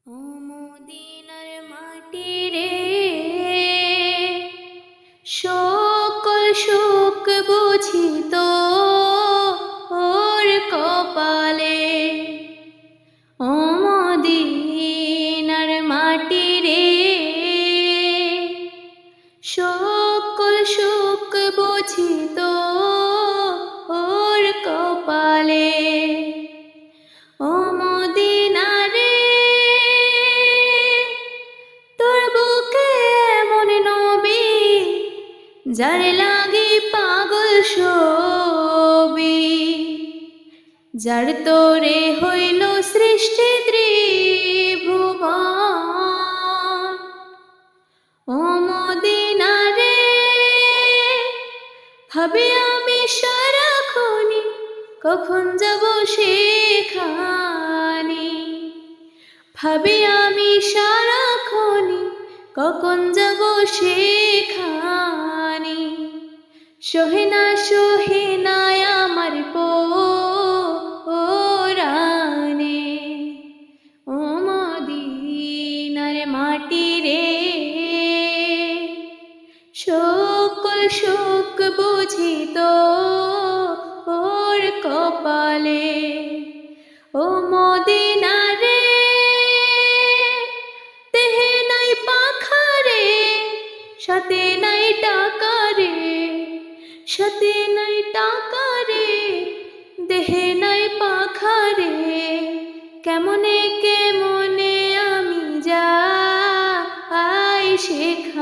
ও মদিনার মাটি রে, সকল সুখ বুঝিত ওর কপালে। ও মদিনার মাটি রে, সকল সুখ বুঝিত ওর কপালে। ও মদিনা রে, তোর বুকে এমন নবী, যার লাগি পাগল সবই, যার তোরে হইল সৃষ্টি ত্রিভুবন। ও মদিনা রে, ভাবি আমি সারাক্ষণই কখন যাব সেখানে। ভাবি আমি সারাক্ষণই কখন যাব সেখানে। সহে না আমার পরাণে। ও মদিনার মাটি রে, সকল সুখ বুঝিত ওর কপালে। ও মদিনা রে, দেহে নাই পাখা রে, সাথে নাই টাকা রে, সাথে নাই টাকা রে, দেহে নাই পাখা রে। কেমনে কেমনে আমি যাই সেখানে।